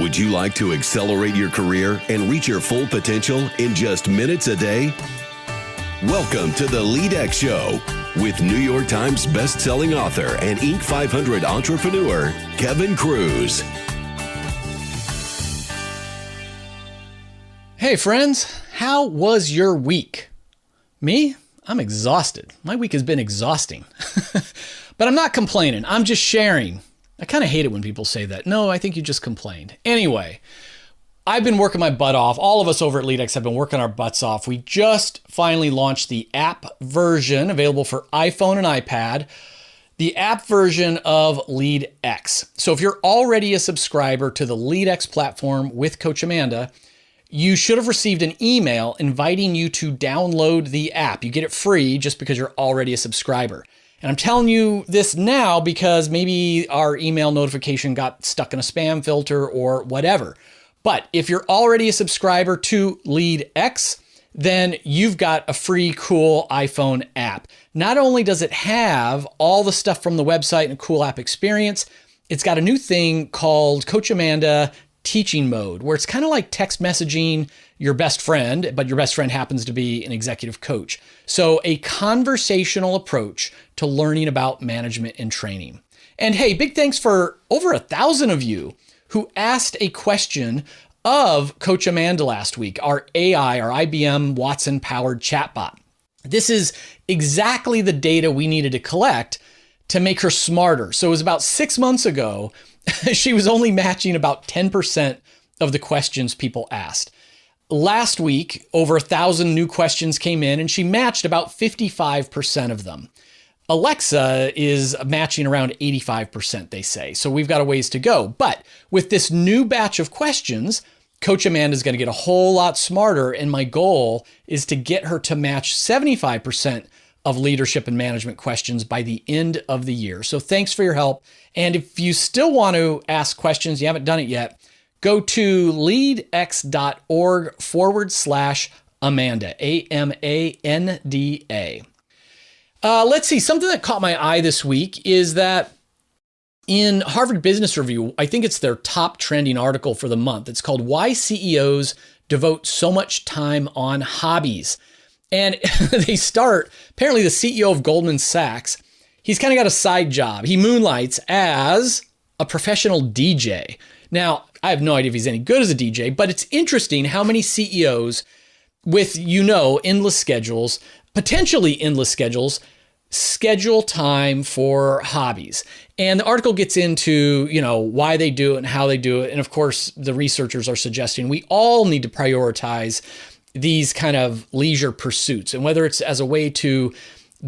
Would you like to accelerate your career and reach your full potential in just minutes a day? Welcome to the LEADx Show with New York Times best-selling author and Inc. 500 entrepreneur, Kevin Kruse. Hey friends, how was your week? Me? I'm exhausted. My week has been exhausting. But I'm not complaining. I'm just sharing. I kind of hate it when people say that. No, I think you just complained. Anyway, I've been working my butt off. All of us over at LEADx have been working our butts off. We just finally launched the app version available for iPhone and iPad, the app version of LEADx. So if you're already a subscriber to the LEADx platform with Coach Amanda, you should have received an email inviting you to download the app. You get it free just because you're already a subscriber. And I'm telling you this now because maybe our email notification got stuck in a spam filter or whatever. But if you're already a subscriber to LEADx, then you've got a free, cool iPhone app. Not only does it have all the stuff from the website and a cool app experience, it's got a new thing called Coach Amanda Teaching Mode, where it's kind of like text messaging your best friend, but your best friend happens to be an executive coach. So a conversational approach to learning about management and training. And hey, big thanks for over 1,000 of you who asked a question of Coach Amanda last week, our AI, our IBM Watson powered chatbot. This is exactly the data we needed to collect to make her smarter. So it was about 6 months ago. She was only matching about 10% of the questions people asked. Last week, over 1,000 new questions came in and she matched about 55% of them. Alexa is matching around 85%, they say. So we've got a ways to go. But with this new batch of questions, Coach Amanda is going to get a whole lot smarter. And my goal is to get her to match 75% of leadership and management questions by the end of the year. So thanks for your help. And if you still want to ask questions, you haven't done it yet, go to leadx.org/Amanda, AMANDA. Let's see, something that caught my eye this week is that in Harvard Business Review, I think it's their top trending article for the month. It's called Why CEOs Devote So Much Time on Hobbies. And they start, apparently the CEO of Goldman Sachs, he's kind of got a side job. He moonlights as a professional DJ. Now, I have no idea if he's any good as a DJ, but it's interesting how many CEOs with, endless schedules, potentially endless schedules, schedule time for hobbies. And the article gets into, why they do it and how they do it. And of course, the researchers are suggesting we all need to prioritize these kind of leisure pursuits. And whether it's as a way to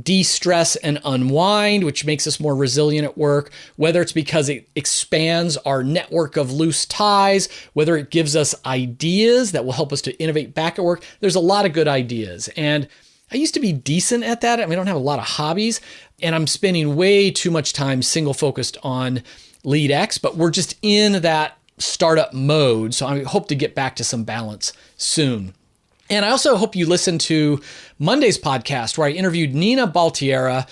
de-stress and unwind, which makes us more resilient at work, whether it's because it expands our network of loose ties, whether it gives us ideas that will help us to innovate back at work. There's a lot of good ideas. And I used to be decent at that. I don't have a lot of hobbies, and I'm spending way too much time single focused on LEADx, but we're just in that startup mode. So I hope to get back to some balance soon. And I also hope you listen to Monday's podcast where I interviewed Nina Baltiera.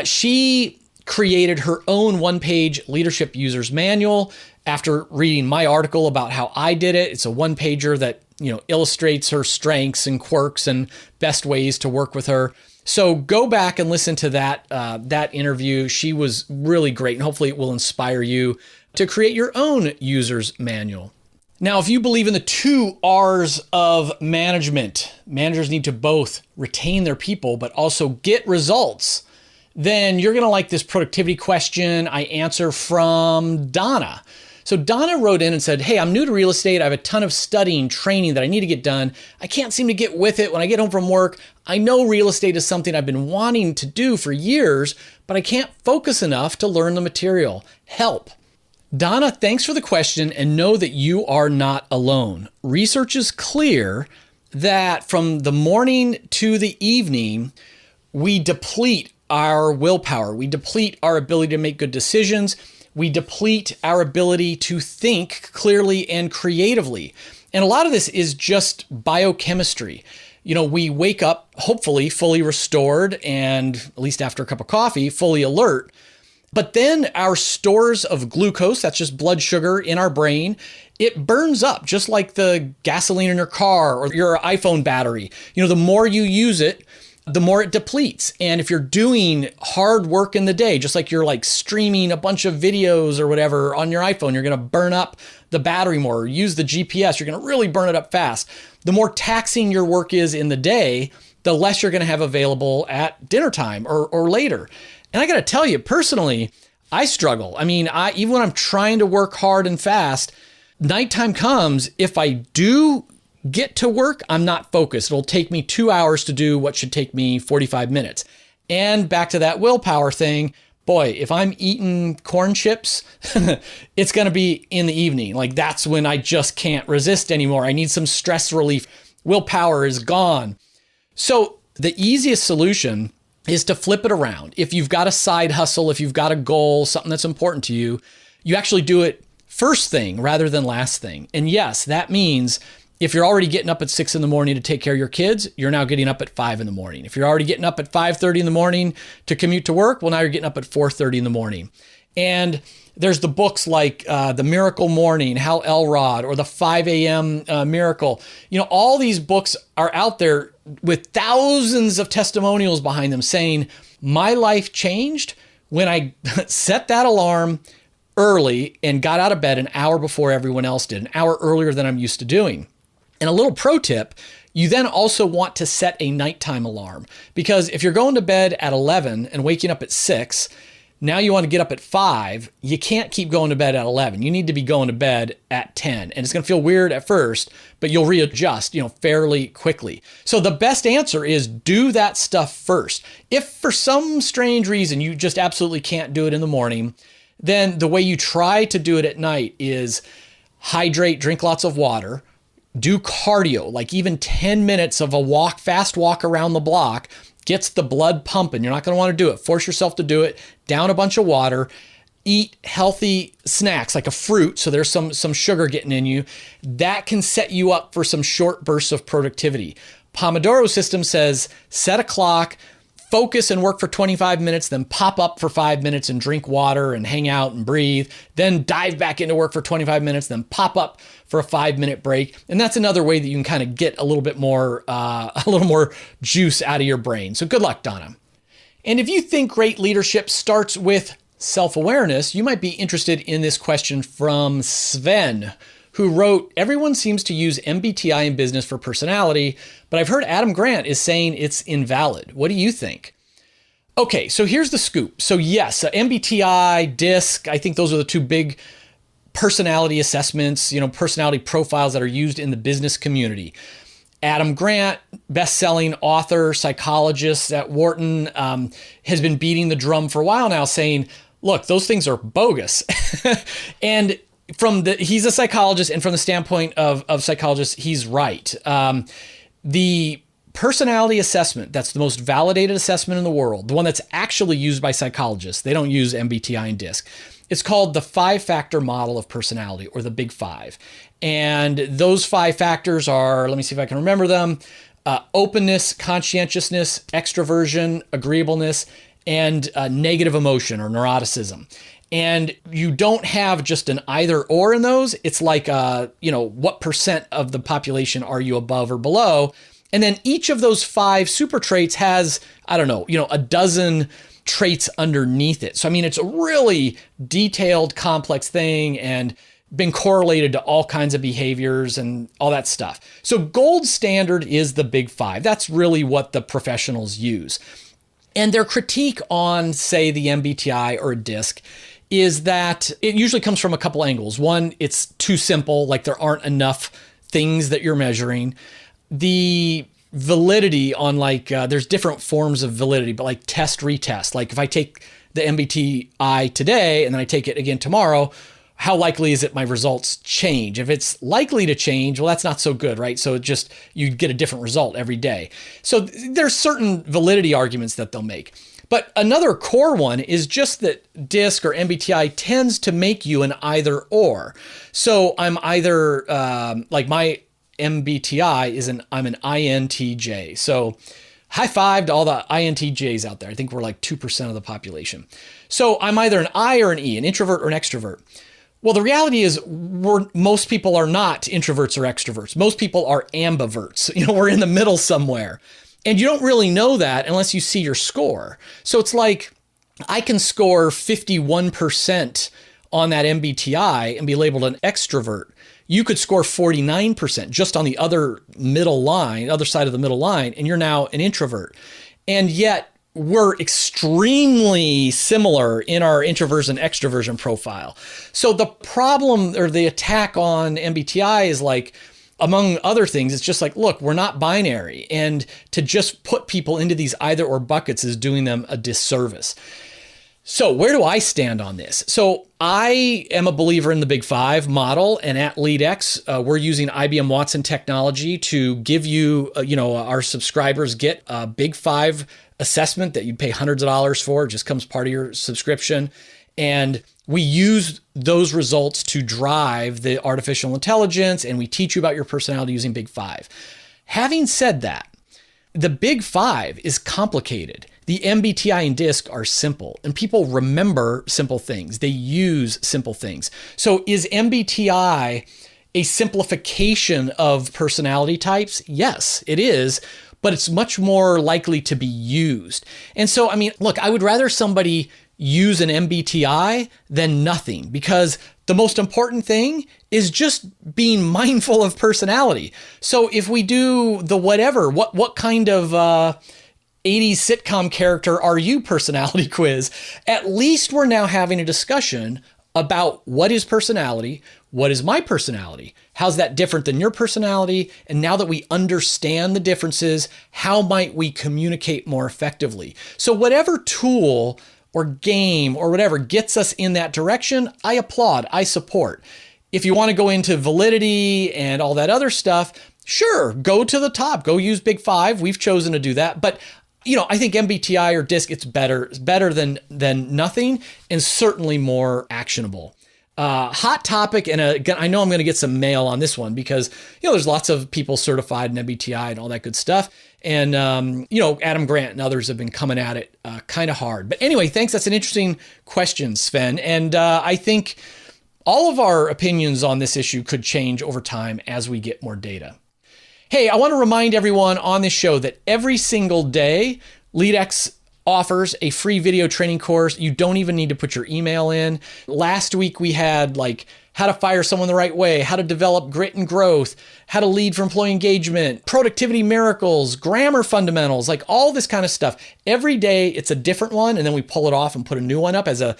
She created her own one-page leadership user's manual after reading my article about how I did it. It's a one-pager that illustrates her strengths and quirks and best ways to work with her. So go back and listen to that interview. She was really great, and hopefully it will inspire you to create your own user's manual. Now, if you believe in the 2 R's of management, managers need to both retain their people, but also get results, then you're going to like this productivity question I answer from Donna. So Donna wrote in and said, hey, I'm new to real estate. I have a ton of studying, training that I need to get done. I can't seem to get with it when I get home from work. I know real estate is something I've been wanting to do for years, but I can't focus enough to learn the material. Help. Donna, thanks for the question, and know that you are not alone. Research is clear that from the morning to the evening, we deplete our willpower. We deplete our ability to make good decisions. We deplete our ability to think clearly and creatively. And a lot of this is just biochemistry. We wake up, hopefully fully restored, and at least after a cup of coffee, fully alert. But then our stores of glucose, that's just blood sugar in our brain, it burns up just like the gasoline in your car or your iPhone battery. The more you use it, the more it depletes. And if you're doing hard work in the day, just like you're like streaming a bunch of videos or whatever on your iPhone, you're going to burn up the battery more. Or use the GPS, you're going to really burn it up fast. The more taxing your work is in the day, the less you're going to have available at dinner time or later. And I got to tell you, personally, I struggle. Even when I'm trying to work hard and fast, nighttime comes, if I do get to work, I'm not focused. It'll take me 2 hours to do what should take me 45 minutes. And back to that willpower thing, boy, if I'm eating corn chips, it's going to be in the evening. Like that's when I just can't resist anymore. I need some stress relief. Willpower is gone. So the easiest solution is to flip it around. If you've got a side hustle, if you've got a goal, something that's important to you, you actually do it first thing rather than last thing. And yes, that means if you're already getting up at 6 a.m. to take care of your kids, you're now getting up at 5 a.m. If you're already getting up at 5:30 a.m. to commute to work, well, now you're getting up at 4:30 a.m. And there's the books like The Miracle Morning, Hal Elrod, or the 5 a.m. Miracle. All these books are out there with thousands of testimonials behind them saying, my life changed when I set that alarm early and got out of bed an hour before everyone else did, an hour earlier than I'm used to doing. And a little pro tip, you then also want to set a nighttime alarm, because if you're going to bed at 11 and waking up at 6, now you want to get up at 5, you can't keep going to bed at 11. You need to be going to bed at 10. And it's going to feel weird at first, but you'll readjust, fairly quickly. So the best answer is do that stuff first. If for some strange reason you just absolutely can't do it in the morning, then the way you try to do it at night is hydrate, drink lots of water, do cardio, like even 10 minutes of a fast walk around the block gets the blood pumping. You're not going to want to do it. Force yourself to do it. Down a bunch of water. Eat healthy snacks like a fruit, so there's some sugar getting in you. That can set you up for some short bursts of productivity. Pomodoro system says set a clock, focus and work for 25 minutes, then pop up for 5 minutes and drink water and hang out and breathe, then dive back into work for 25 minutes, then pop up for a 5-minute break. And that's another way that you can kind of get a little more juice out of your brain. So good luck, Donna. And if you think great leadership starts with self-awareness, you might be interested in this question from Sven, who wrote, everyone seems to use MBTI in business for personality, but I've heard Adam Grant is saying it's invalid. What do you think? Okay, so here's the scoop. So yes, MBTI, DISC, I think those are the two big personality assessments, personality profiles that are used in the business community. Adam Grant, best-selling author, psychologist at Wharton, has been beating the drum for a while now saying, look, those things are bogus. And he's a psychologist, and from the standpoint of psychologists, he's right. The personality assessment, that's the most validated assessment in the world, the one that's actually used by psychologists, they don't use MBTI and DISC. It's called the 5-factor model of personality, or the Big Five. And those 5 factors are, let me see if I can remember them, openness, conscientiousness, extroversion, agreeableness, and negative emotion or neuroticism. And you don't have just an either or in those. It's like, what percent of the population are you above or below? And then each of those 5 super traits has, a dozen traits underneath it. So, it's a really detailed, complex thing and been correlated to all kinds of behaviors and all that stuff. So gold standard is the Big Five. That's really what the professionals use. And their critique on, say, the MBTI or a DISC is that it usually comes from a couple angles. One, it's too simple, like there aren't enough things that you're measuring. The validity on there's different forms of validity, but like test, retest. Like if I take the MBTI today and then I take it again tomorrow, how likely is it my results change? If it's likely to change, well, that's not so good, right? So you get a different result every day. So there's certain validity arguments that they'll make. But another core one is just that DISC or MBTI tends to make you an either or. So I'm either, my MBTI I'm an INTJ. So high five to all the INTJs out there. I think we're like 2% of the population. So I'm either an I or an E, an introvert or an extrovert. Well, the reality is most people are not introverts or extroverts. Most people are ambiverts. We're in the middle somewhere. And you don't really know that unless you see your score. So it's like I can score 51% on that MBTI and be labeled an extrovert. You could score 49% just on the other side of the middle line, and you're now an introvert. And yet we're extremely similar in our introversion extroversion profile. So the problem or the attack on MBTI is like, among other things, it's just like, look, we're not binary. And to just put people into these either or buckets is doing them a disservice. So where do I stand on this? So I am a believer in the Big Five model, and at LEADx, we're using IBM Watson technology to give you, our subscribers get a Big Five assessment that you pay hundreds of dollars for. It just comes part of your subscription. And we use those results to drive the artificial intelligence, and we teach you about your personality using Big Five. Having said that, the Big Five is complicated. The MBTI and DISC are simple, and people remember simple things. They use simple things. So is MBTI a simplification of personality types? Yes, it is, but it's much more likely to be used. And so, look, I would rather somebody use an MBTI than nothing, because the most important thing is just being mindful of personality. So if we do the whatever, what kind of 80s sitcom character are you personality quiz, at least we're now having a discussion about what is personality, what is my personality, how's that different than your personality, and now that we understand the differences, how might we communicate more effectively? So whatever tool or game or whatever gets us in that direction, I applaud, I support. If you want to go into validity and all that other stuff, sure, go to the top, go use Big Five. We've chosen to do that. But I think MBTI or DISC, it's better than nothing, and certainly more actionable. Hot topic, and again, I know I'm going to get some mail on this one because there's lots of people certified in MBTI and all that good stuff. And Adam Grant and others have been coming at it kind of hard. But anyway, thanks. That's an interesting question, Sven. And I think all of our opinions on this issue could change over time as we get more data. Hey, I want to remind everyone on this show that every single day, LEADx offers a free video training course. You don't even need to put your email in. Last week, we had how to fire someone the right way, how to develop grit and growth, how to lead for employee engagement, productivity miracles, grammar fundamentals, all this kind of stuff. Every day, it's a different one, and then we pull it off and put a new one up as a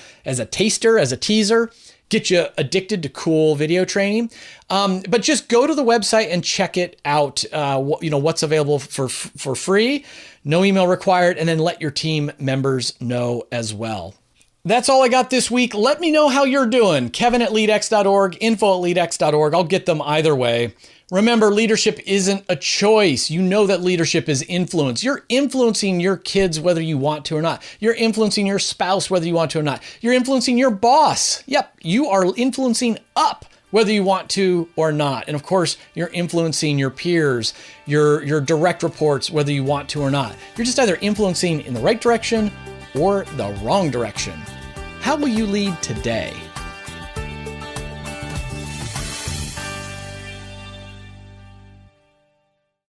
taster, as a teaser. Get you addicted to cool video training. But just go to the website and check it out. What's available for free, no email required, and then let your team members know as well. That's all I got this week. Let me know how you're doing. Kevin@leadx.org, info@leadx.org. I'll get them either way. Remember, leadership isn't a choice. You know that leadership is influence. You're influencing your kids whether you want to or not. You're influencing your spouse whether you want to or not. You're influencing your boss. Yep, you are influencing up whether you want to or not. And of course, you're influencing your peers, your direct reports whether you want to or not. You're just either influencing in the right direction or the wrong direction. How will you lead today?